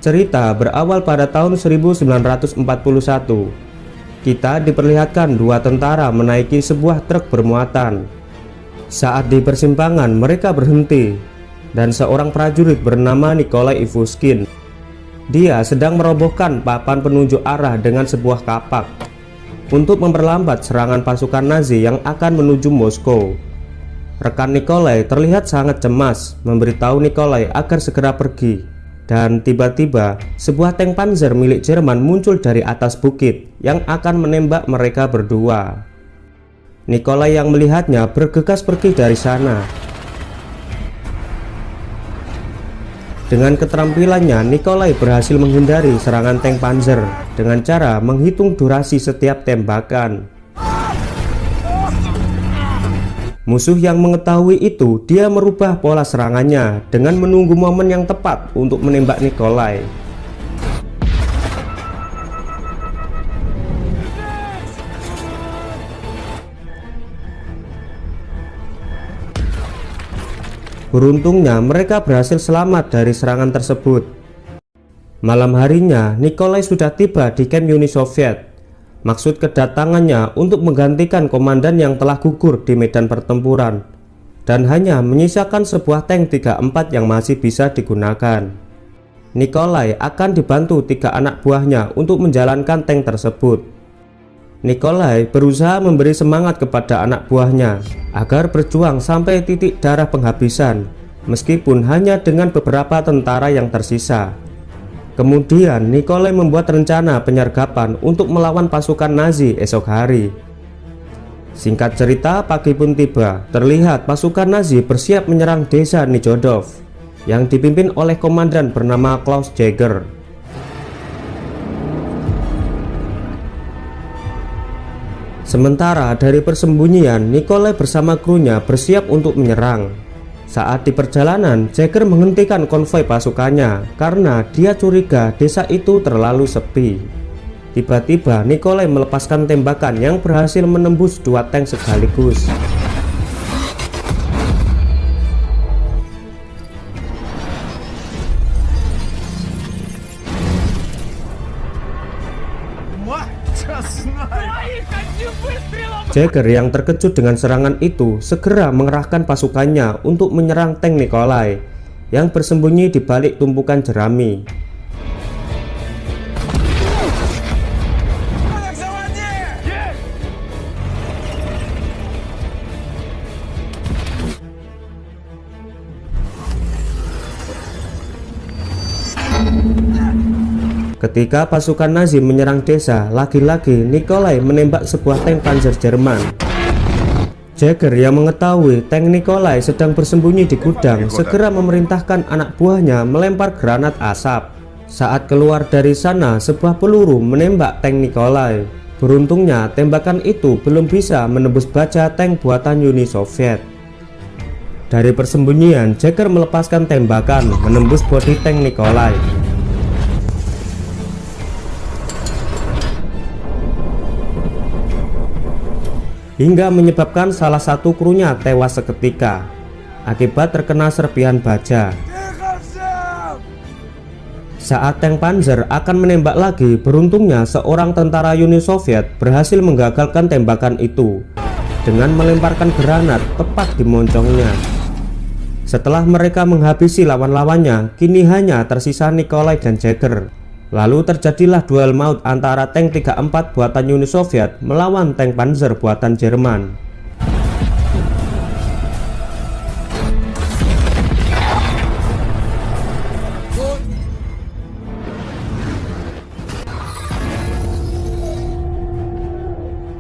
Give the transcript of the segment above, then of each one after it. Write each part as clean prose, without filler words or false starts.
Cerita berawal pada tahun 1941. Kita diperlihatkan dua tentara menaiki sebuah truk bermuatan. Saat di persimpangan mereka berhenti, dan seorang prajurit bernama Nikolai Ivuskin. Dia sedang merobohkan papan penunjuk arah dengan sebuah kapak untuk memperlambat serangan pasukan Nazi yang akan menuju Moskow. Rekan Nikolai terlihat sangat cemas, memberitahu Nikolai agar segera pergi. Dan tiba-tiba sebuah tank panzer milik Jerman muncul dari atas bukit yang akan menembak mereka berdua. Nikolai yang melihatnya bergegas pergi dari sana. Dengan keterampilannya, Nikolai berhasil menghindari serangan tank panzer dengan cara menghitung durasi setiap tembakan. Musuh yang mengetahui itu, dia merubah pola serangannya dengan menunggu momen yang tepat untuk menembak Nikolai. Beruntungnya mereka berhasil selamat dari serangan tersebut. Malam harinya, Nikolai sudah tiba di kamp Uni Soviet. Maksud kedatangannya untuk menggantikan komandan yang telah gugur di medan pertempuran dan hanya menyisakan sebuah tank 34 yang masih bisa digunakan. Nikolai akan dibantu 3 anak buahnya untuk menjalankan tank tersebut. Nikolai berusaha memberi semangat kepada anak buahnya agar berjuang sampai titik darah penghabisan, meskipun hanya dengan beberapa tentara yang tersisa. Kemudian Nikolai membuat rencana penyergapan untuk melawan pasukan Nazi esok hari. Singkat cerita, pagi pun tiba. Terlihat pasukan Nazi bersiap menyerang desa Nijodov yang dipimpin oleh komandan bernama Klaus Jaeger. Sementara dari persembunyian, Nikolai bersama krunya bersiap untuk menyerang. Saat di perjalanan, Jaeger menghentikan konvoi pasukannya karena dia curiga desa itu terlalu sepi. Tiba-tiba Nikolai melepaskan tembakan yang berhasil menembus 2 tank sekaligus. Jaeger yang terkejut dengan serangan itu segera mengerahkan pasukannya untuk menyerang tank Nikolai yang bersembunyi di balik tumpukan jerami. Ketika pasukan Nazi menyerang desa, lagi-lagi Nikolai menembak sebuah tank panzer Jerman. Jaeger yang mengetahui tank Nikolai sedang bersembunyi di gudang segera memerintahkan anak buahnya melempar granat asap. Saat keluar dari sana, sebuah peluru menembak tank Nikolai. Beruntungnya tembakan itu belum bisa menembus baja tank buatan Uni Soviet. Dari persembunyian, Jaeger melepaskan tembakan menembus bodi tank Nikolai. Hingga menyebabkan salah satu krunya tewas seketika akibat terkena serpihan baja. Saat tank panzer akan menembak lagi, beruntungnya seorang tentara Uni Soviet berhasil menggagalkan tembakan itu dengan melemparkan granat tepat di moncongnya. Setelah mereka menghabisi lawan-lawannya, kini hanya tersisa Nikolai dan Jaeger. Lalu terjadilah duel maut antara tank 34 buatan Uni Soviet melawan tank panzer buatan Jerman.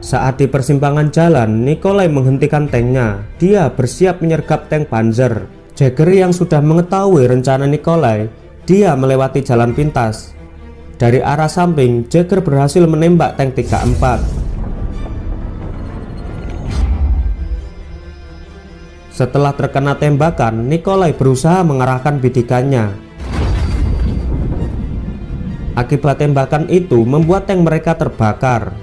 Saat di persimpangan jalan, Nikolai menghentikan tanknya. Dia bersiap menyergap tank panzer. Jaeger yang sudah mengetahui rencana Nikolai, dia melewati jalan pintas. Dari arah samping, Jaeger berhasil menembak tank 34. Setelah terkena tembakan, Nikolai berusaha mengarahkan bidikannya. Akibat tembakan itu membuat tank mereka terbakar.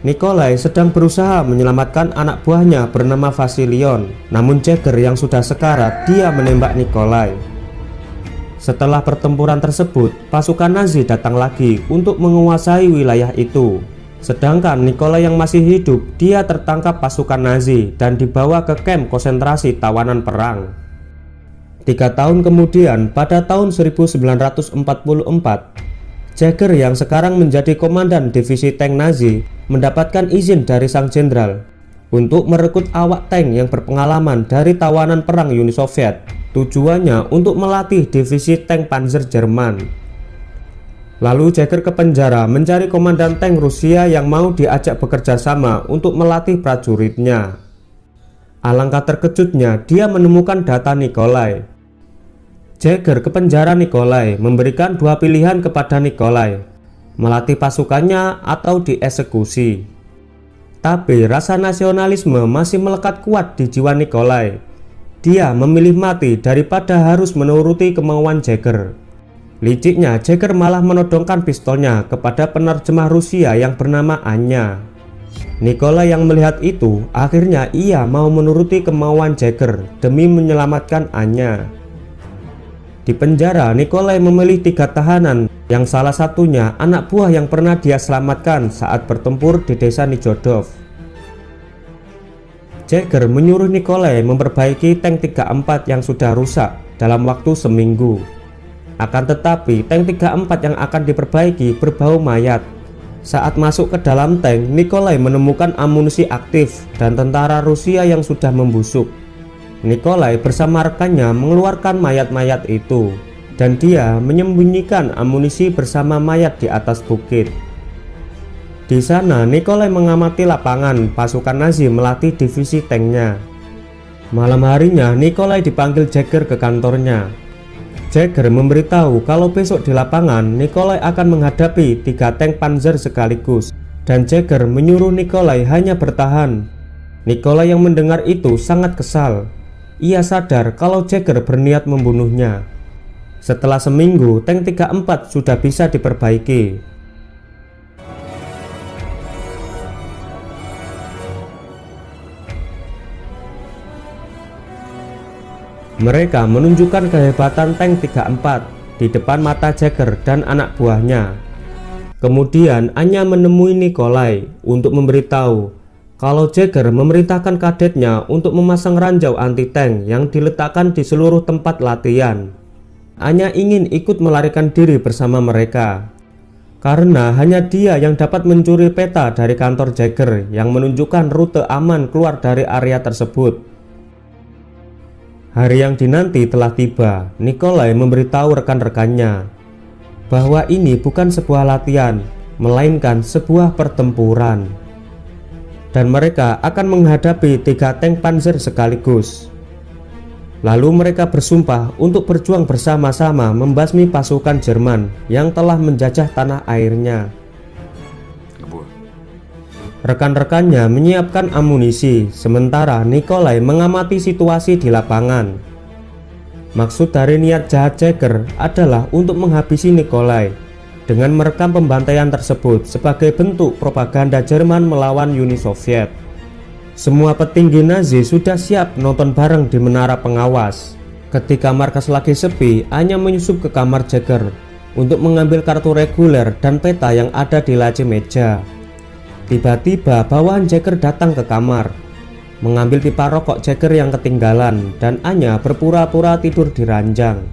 Nikolai sedang berusaha menyelamatkan anak buahnya bernama Vasilion. Namun Jaeger yang sudah sekarat, dia menembak Nikolai. Setelah pertempuran tersebut, pasukan Nazi datang lagi untuk menguasai wilayah itu. Sedangkan Nikolai yang masih hidup, dia tertangkap pasukan Nazi dan dibawa ke kamp konsentrasi tawanan perang. 3 tahun kemudian, pada tahun 1944, Jäger yang sekarang menjadi komandan divisi tank Nazi mendapatkan izin dari sang jenderal untuk merekrut awak tank yang berpengalaman dari tawanan perang Uni Soviet. Tujuannya untuk melatih divisi tank Panzer Jerman. Lalu Jäger ke penjara mencari komandan tank Rusia yang mau diajak bekerja sama untuk melatih prajuritnya. Alangkah terkejutnya dia menemukan data Nikolai. Jäger ke penjara Nikolai memberikan 2 pilihan kepada Nikolai, melatih pasukannya atau dieksekusi. Tapi rasa nasionalisme masih melekat kuat di jiwa Nikolai. Dia memilih mati daripada harus menuruti kemauan Jäger. Liciknya, Jäger malah menodongkan pistolnya kepada penerjemah Rusia yang bernama Anya. Nikolai yang melihat itu, akhirnya ia mau menuruti kemauan Jäger demi menyelamatkan Anya. Di penjara, Nikolai memilih 3 tahanan, yang salah satunya anak buah yang pernah dia selamatkan saat bertempur di desa Nijodov. Jäger menyuruh Nikolai memperbaiki tank 34 yang sudah rusak dalam waktu seminggu. Akan tetapi, tank 34 yang akan diperbaiki berbau mayat. Saat masuk ke dalam tank, Nikolai menemukan amunisi aktif dan tentara Rusia yang sudah membusuk. Nikolai bersama rekannya mengeluarkan mayat-mayat itu, dan dia menyembunyikan amunisi bersama mayat di atas bukit. Di sana, Nikolai mengamati lapangan pasukan Nazi melatih divisi tanknya. Malam harinya, Nikolai dipanggil Jäger ke kantornya. Jäger memberitahu kalau besok di lapangan Nikolai akan menghadapi 3 tank Panzer sekaligus, dan Jäger menyuruh Nikolai hanya bertahan. Nikolai yang mendengar itu sangat kesal. Ia sadar kalau Jäger berniat membunuhnya. Setelah seminggu, tank 34 sudah bisa diperbaiki. Mereka menunjukkan kehebatan tank 34 di depan mata Jäger dan anak buahnya. Kemudian Anya menemui Nikolai untuk memberitahu kalau Jäger memerintahkan kadetnya untuk memasang ranjau anti-tank yang diletakkan di seluruh tempat latihan. Anya ingin ikut melarikan diri bersama mereka, karena hanya dia yang dapat mencuri peta dari kantor Jäger yang menunjukkan rute aman keluar dari area tersebut. Hari yang dinanti telah tiba. Nikolai memberitahu rekan-rekannya bahwa ini bukan sebuah latihan, melainkan sebuah pertempuran, dan mereka akan menghadapi 3 tank Panzer sekaligus. Lalu mereka bersumpah untuk berjuang bersama-sama membasmi pasukan Jerman yang telah menjajah tanah airnya. Rekan-rekannya menyiapkan amunisi, sementara Nikolai mengamati situasi di lapangan. Maksud dari niat jahat Jäger adalah untuk menghabisi Nikolai dengan merekam pembantaian tersebut sebagai bentuk propaganda Jerman melawan Uni Soviet. Semua petinggi Nazi sudah siap nonton bareng di menara pengawas. Ketika markas lagi sepi, Anya menyusup ke kamar Jäger untuk mengambil kartu reguler dan peta yang ada di laci meja. Tiba-tiba bawahan Jäger datang ke kamar, mengambil pipa rokok Jäger yang ketinggalan, dan Anya berpura-pura tidur di ranjang.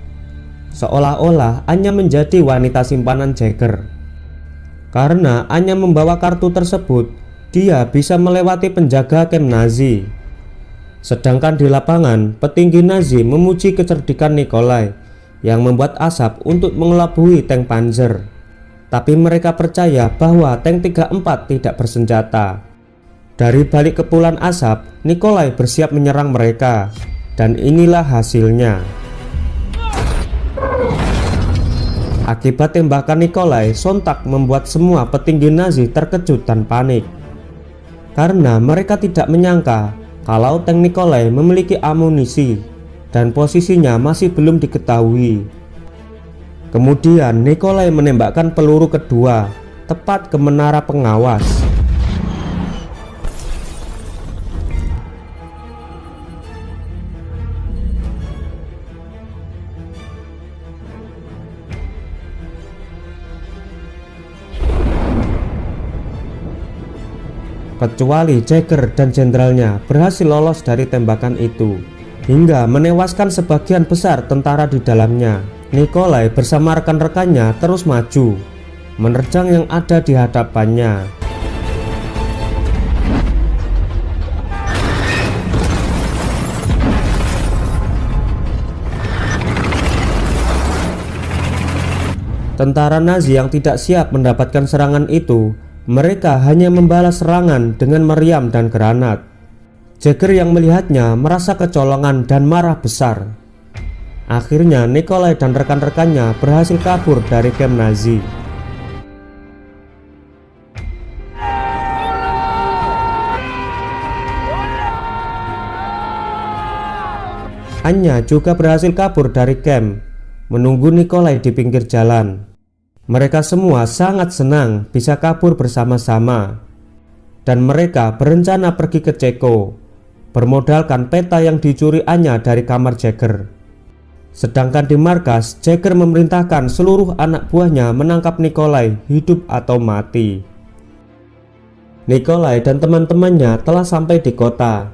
Seolah-olah Anya menjadi wanita simpanan Jäger. Karena Anya membawa kartu tersebut, dia bisa melewati penjaga kamp Nazi. Sedangkan di lapangan, petinggi Nazi memuji kecerdikan Nikolai yang membuat asap untuk mengelabui tank Panzer. Tapi mereka percaya bahwa tank 34 tidak bersenjata. Dari balik kepulan asap, Nikolai bersiap menyerang mereka, dan inilah hasilnya. Akibat tembakan Nikolai, sontak membuat semua petinggi Nazi terkejut dan panik, karena mereka tidak menyangka kalau tank Nikolai memiliki amunisi dan posisinya masih belum diketahui. Kemudian Nikolai menembakkan peluru kedua tepat ke menara pengawas. kecuali Jagger dan jenderalnya berhasil lolos dari tembakan itu, hingga menewaskan sebagian besar tentara di dalamnya. Nikolai bersama rekan-rekannya terus maju, menerjang yang ada di hadapannya. Tentara Nazi yang tidak siap mendapatkan serangan itu, mereka hanya membalas serangan dengan meriam dan granat. Jagger yang melihatnya merasa kecolongan dan marah besar. Akhirnya Nikolai dan rekan-rekannya berhasil kabur dari kamp Nazi. Anya juga berhasil kabur dari kamp, menunggu Nikolai di pinggir jalan. Mereka semua sangat senang bisa kabur bersama-sama, dan mereka berencana pergi ke Ceko, bermodalkan peta yang dicuri Anya dari kamar Jagger. Sedangkan di markas, Jagger memerintahkan seluruh anak buahnya menangkap Nikolai hidup atau mati. Nikolai dan teman-temannya telah sampai di kota.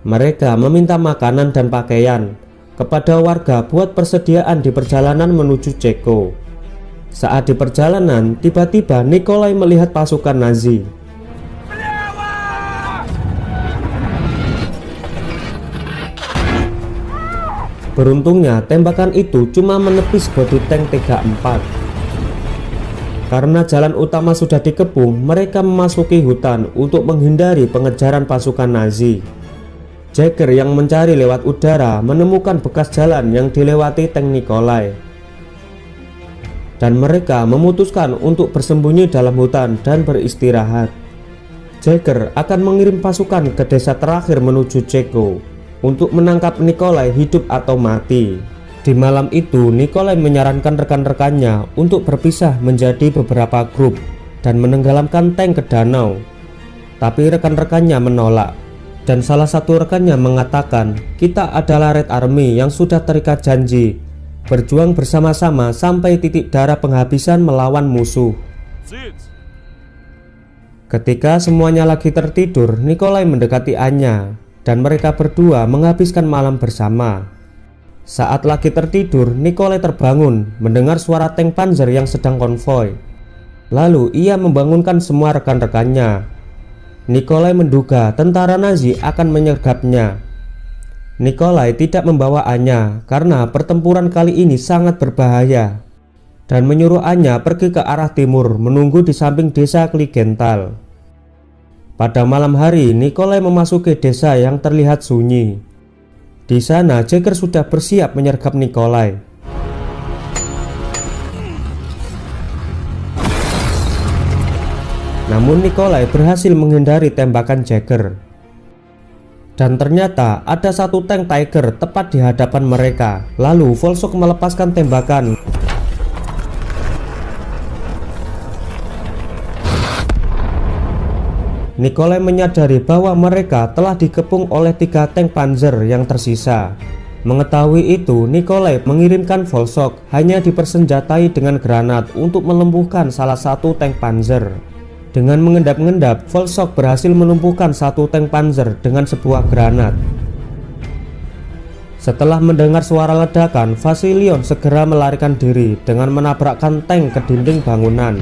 Mereka meminta makanan dan pakaian kepada warga buat persediaan di perjalanan menuju Ceko. Saat di perjalanan, tiba-tiba Nikolai melihat pasukan Nazi. Beruntungnya tembakan itu cuma menepis bodi tank 34. Karena jalan utama sudah dikepung, mereka memasuki hutan untuk menghindari pengejaran pasukan Nazi. Jagger yang mencari lewat udara menemukan bekas jalan yang dilewati tank Nikolai, dan mereka memutuskan untuk bersembunyi dalam hutan dan beristirahat. Jagger akan mengirim pasukan ke desa terakhir menuju Ceko untuk menangkap Nikolai hidup atau mati. Di malam itu, Nikolai menyarankan rekan-rekannya untuk berpisah menjadi beberapa grup dan menenggelamkan tank ke danau. Tapi rekan-rekannya menolak, dan salah satu rekannya mengatakan, "Kita adalah Red Army yang sudah terikat janji berjuang bersama-sama sampai titik darah penghabisan melawan musuh." Ketika semuanya lagi tertidur, Nikolai mendekati Anya, dan mereka berdua menghabiskan malam bersama. Saat lagi tertidur, Nikolai terbangun mendengar suara tank Panzer yang sedang konvoi. Lalu ia membangunkan semua rekan-rekannya. Nikolai menduga tentara Nazi akan menyergapnya. Nikolai tidak membawa Anya karena pertempuran kali ini sangat berbahaya, dan menyuruh Anya pergi ke arah timur menunggu di samping desa Kligenthal. Pada malam hari, Nikolai memasuki desa yang terlihat sunyi. Di sana Jagger sudah bersiap menyergap Nikolai. Namun Nikolai berhasil menghindari tembakan Jagger. Dan ternyata ada satu tank Tiger tepat di hadapan mereka. Lalu Volsok melepaskan tembakan. Nikolai menyadari bahwa mereka telah dikepung oleh 3 tank Panzer yang tersisa. Mengetahui itu, Nikolai mengirimkan Volsok hanya dipersenjatai dengan granat untuk melumpuhkan salah satu tank Panzer. Dengan mengendap-endap, Volsok berhasil melumpuhkan satu tank Panzer dengan sebuah granat. Setelah mendengar suara ledakan, Vasilion segera melarikan diri dengan menabrakkan tank ke dinding bangunan.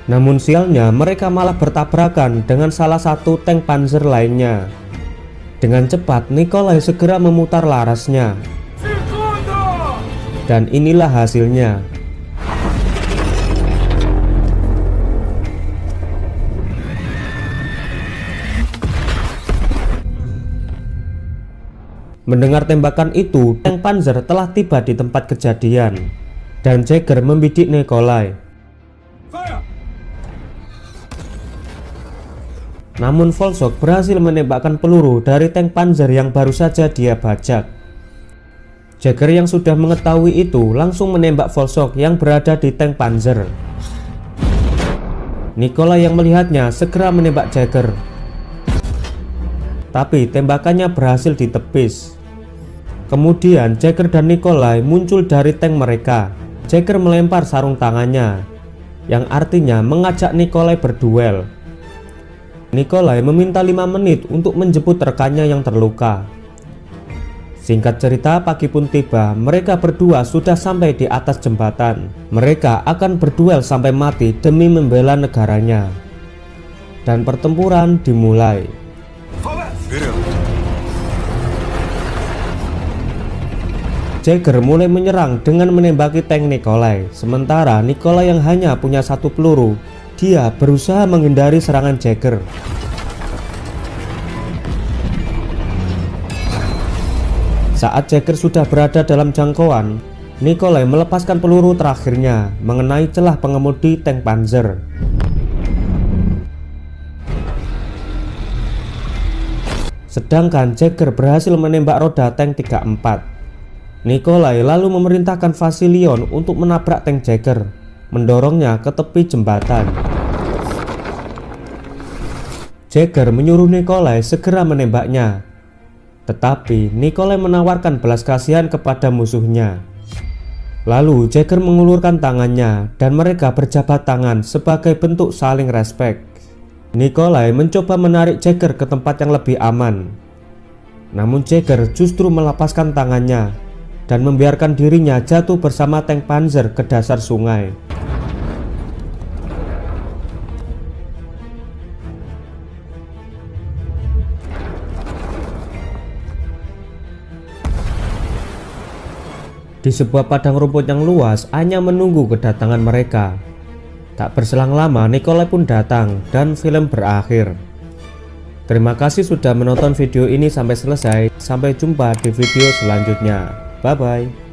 Namun sialnya, mereka malah bertabrakan dengan salah satu tank Panzer lainnya. Dengan cepat, Nikolai segera memutar larasnya. Dan inilah hasilnya. Mendengar tembakan itu, tank Panzer telah tiba di tempat kejadian, dan Jagger membidik Nikolai. Namun Volsok berhasil menembakkan peluru dari tank Panzer yang baru saja dia bajak. Jagger yang sudah mengetahui itu langsung menembak Volsok yang berada di tank Panzer. Nikolai yang melihatnya segera menembak Jagger, tapi tembakannya berhasil ditepis. Kemudian Jagger dan Nikolai muncul dari tank mereka. Jagger melempar sarung tangannya, yang artinya mengajak Nikolai berduel. Nikolai meminta 5 menit untuk menjemput rekannya yang terluka. Singkat cerita, pagi pun tiba. Mereka berdua sudah sampai di atas jembatan. Mereka akan berduel sampai mati demi membela negaranya. Dan pertempuran dimulai. Jagger mulai menyerang dengan menembaki tank Nikolai. Sementara Nikolai yang hanya punya 1 peluru, dia berusaha menghindari serangan Jagger. Saat Jagger sudah berada dalam jangkauan, Nikolai melepaskan peluru terakhirnya mengenai celah pengemudi tank Panzer. Sedangkan Jagger berhasil menembak roda tank 34. Nikolai lalu memerintahkan Vasilion untuk menabrak tank Jagger, mendorongnya ke tepi jembatan. Jagger menyuruh Nikolai segera menembaknya, tetapi Nikolai menawarkan belas kasihan kepada musuhnya. Lalu Jagger mengulurkan tangannya dan mereka berjabat tangan sebagai bentuk saling respek. Nikolai mencoba menarik Jagger ke tempat yang lebih aman, namun Jagger justru melepaskan tangannya dan membiarkan dirinya jatuh bersama tank Panzer ke dasar sungai. Di sebuah padang rumput yang luas, Anya menunggu kedatangan mereka. Tak berselang lama, Nikolai pun datang dan film berakhir. Terima kasih sudah menonton video ini sampai selesai. Sampai jumpa di video selanjutnya. Bye-bye.